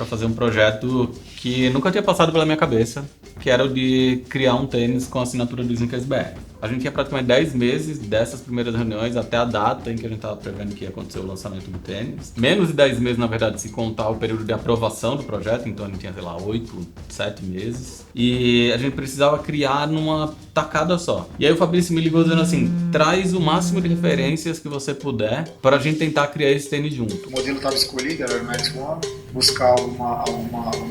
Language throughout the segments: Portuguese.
fazer um projeto que nunca tinha passado pela minha cabeça, que era o de criar um tênis com a assinatura do Sneakers BR. A gente tinha praticamente 10 meses dessas primeiras reuniões até a data em que a gente estava prevendo que ia acontecer o lançamento do tênis. Menos de 10 meses, na verdade, se contar o período de aprovação do projeto, então a gente tinha, sei lá, 8, 7 meses. E a gente precisava criar numa tacada só. E aí o Fabrício me ligou dizendo assim, traz o máximo de referências que você puder para a gente tentar criar esse tênis junto. O modelo estava escolhido, era o Air Max One, buscar uma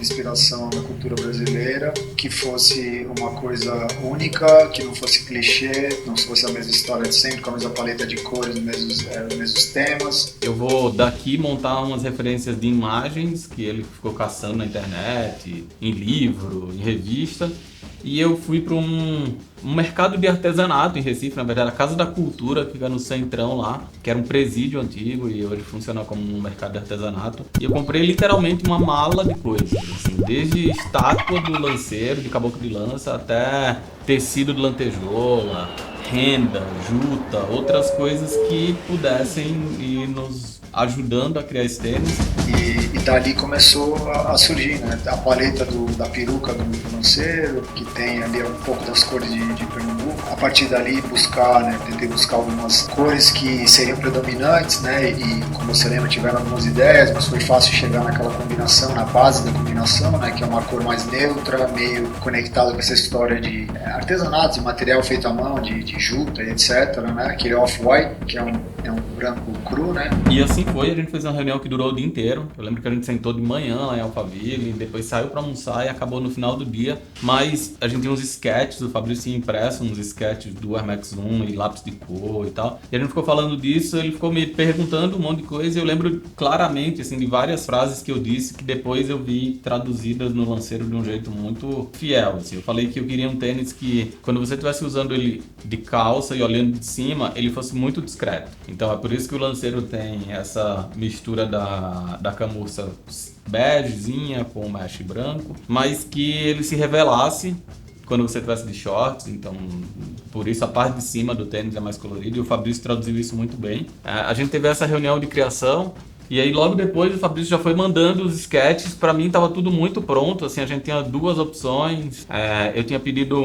inspiração da cultura brasileira, que fosse uma coisa única, que não fosse clichê, não fosse a mesma história de sempre, com a mesma paleta de cores, os mesmos temas. Eu vou daqui montar umas referências de imagens que ele ficou caçando na internet, em livro, em revista, e eu fui para um mercado de artesanato em Recife, na verdade a Casa da Cultura, que fica no centrão lá, que era um presídio antigo e hoje funciona como um mercado de artesanato. E eu comprei literalmente uma mala de coisas, assim, desde estátua do lanceiro, de caboclo de lança, até tecido de lantejola, renda, juta, outras coisas que pudessem ir nos ajudando a criar esse tênis. E dali começou a surgir, né? A paleta da peruca do lanceiro, que tem ali um pouco das cores de Pernambuco. A partir dali tentei buscar algumas cores que seriam predominantes, né? E como você lembra, tiveram algumas ideias, mas foi fácil chegar naquela combinação, na base da combinação, né? Que é uma cor mais neutra, meio conectada com essa história de artesanato, de material feito à mão, de juta e etc, né? Aquele off-white, que é um branco cru, né? E assim foi, a gente fez uma reunião que durou o dia inteiro. Eu lembro que a gente sentou de manhã lá em Alphaville, depois saiu para almoçar e acabou no final do dia. Mas a gente tinha uns sketches, o Fabrício tinha impresso uns sketches do Air Max 1 e lápis de cor e tal. E a gente ficou falando disso, ele ficou me perguntando um monte de coisa e eu lembro claramente, assim, de várias frases que eu disse que depois eu vi traduzidas no lanceiro de um jeito muito fiel, assim. Eu falei que eu queria um tênis que, quando você estivesse usando ele de calça e olhando de cima, ele fosse muito discreto. Então é por isso que o lanceiro tem essa mistura da camurça begezinha com mesh branco, mas que ele se revelasse quando você tivesse de shorts, então por isso a parte de cima do tênis é mais colorida e o Fabrício traduziu isso muito bem. A gente teve essa reunião de criação e aí logo depois o Fabrício já foi mandando os sketches, para mim estava tudo muito pronto, assim, a gente tinha duas opções, eu tinha pedido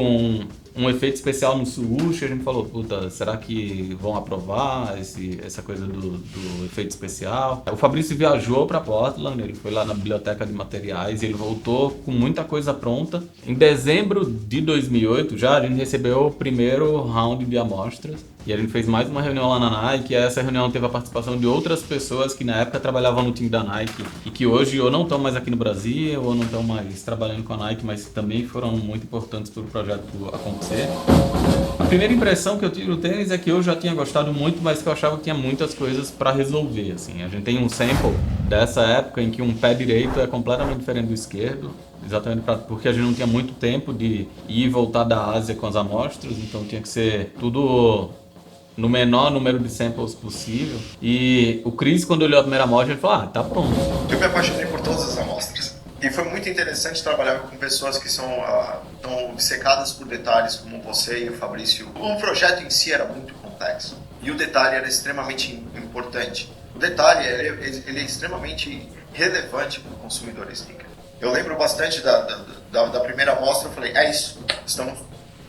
um efeito especial no swoosh, a gente falou, puta, será que vão aprovar essa coisa do efeito especial? O Fabrício viajou para Portland, ele foi lá na biblioteca de materiais e ele voltou com muita coisa pronta. Em dezembro de 2008 já a gente recebeu o primeiro round de amostras. E a gente fez mais uma reunião lá na Nike, e essa reunião teve a participação de outras pessoas que na época trabalhavam no time da Nike e que hoje ou não estão mais aqui no Brasil ou não estão mais trabalhando com a Nike, mas também foram muito importantes para o projeto acontecer. A primeira impressão que eu tive do tênis é que eu já tinha gostado muito, mas que eu achava que tinha muitas coisas para resolver, assim. A gente tem um sample dessa época em que um pé direito é completamente diferente do esquerdo, exatamente porque a gente não tinha muito tempo de ir e voltar da Ásia com as amostras, então tinha que ser tudo no menor número de samples possível. E o Chris, quando olhou a primeira amostra, ele falou, tá pronto. Eu me apaixonei por todas as amostras. E foi muito interessante trabalhar com pessoas que são tão obcecadas por detalhes como você e o Fabrício. O projeto em si era muito complexo e o detalhe era extremamente importante. O detalhe ele é extremamente relevante para o consumidor sneaker. Eu lembro bastante da primeira amostra, eu falei, é isso,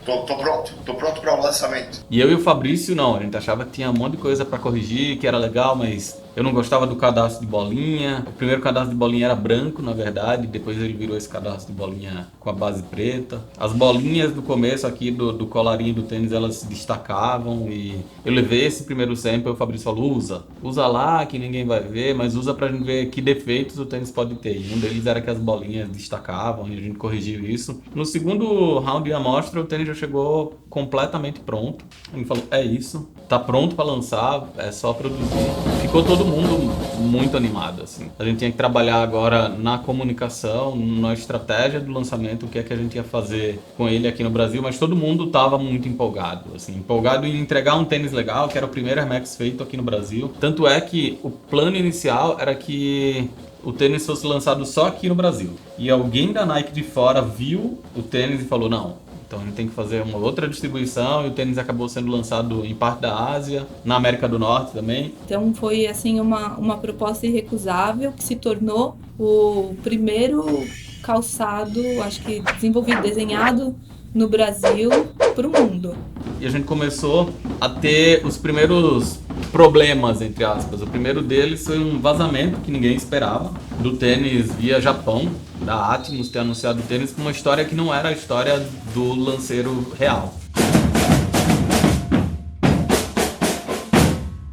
Tô pronto para o lançamento. E eu e o Fabrício não, a gente achava que tinha um monte de coisa para corrigir, que era legal, mas eu não gostava do cadastro de bolinha. O primeiro cadastro de bolinha era branco, na verdade, depois ele virou esse cadastro de bolinha com a base preta. As bolinhas do começo aqui do colarinho do tênis, elas se destacavam e eu levei esse primeiro sample e o Fabrício falou, usa lá que ninguém vai ver, mas usa pra gente ver que defeitos o tênis pode ter. E um deles era que as bolinhas destacavam e a gente corrigiu isso. No segundo round de amostra, o tênis já chegou completamente pronto. Ele falou, é isso, tá pronto para lançar, é só produzir. Ficou todo mundo muito animado, assim. A gente tinha que trabalhar agora na comunicação, na estratégia do lançamento, o que é que a gente ia fazer com ele aqui no Brasil, mas todo mundo estava muito empolgado, assim, empolgado em entregar um tênis legal, que era o primeiro Air Max feito aqui no Brasil. Tanto é que o plano inicial era que o tênis fosse lançado só aqui no Brasil. E alguém da Nike de fora viu o tênis e falou, não, então a gente tem que fazer uma outra distribuição e o tênis acabou sendo lançado em parte da Ásia, na América do Norte também. Então foi assim uma proposta irrecusável que se tornou o primeiro calçado, acho que desenvolvido, desenhado no Brasil para o mundo. E a gente começou a ter os primeiros problemas, entre aspas. O primeiro deles foi um vazamento que ninguém esperava do tênis via Japão, da Atmos ter anunciado o tênis com uma história que não era a história do lanceiro real.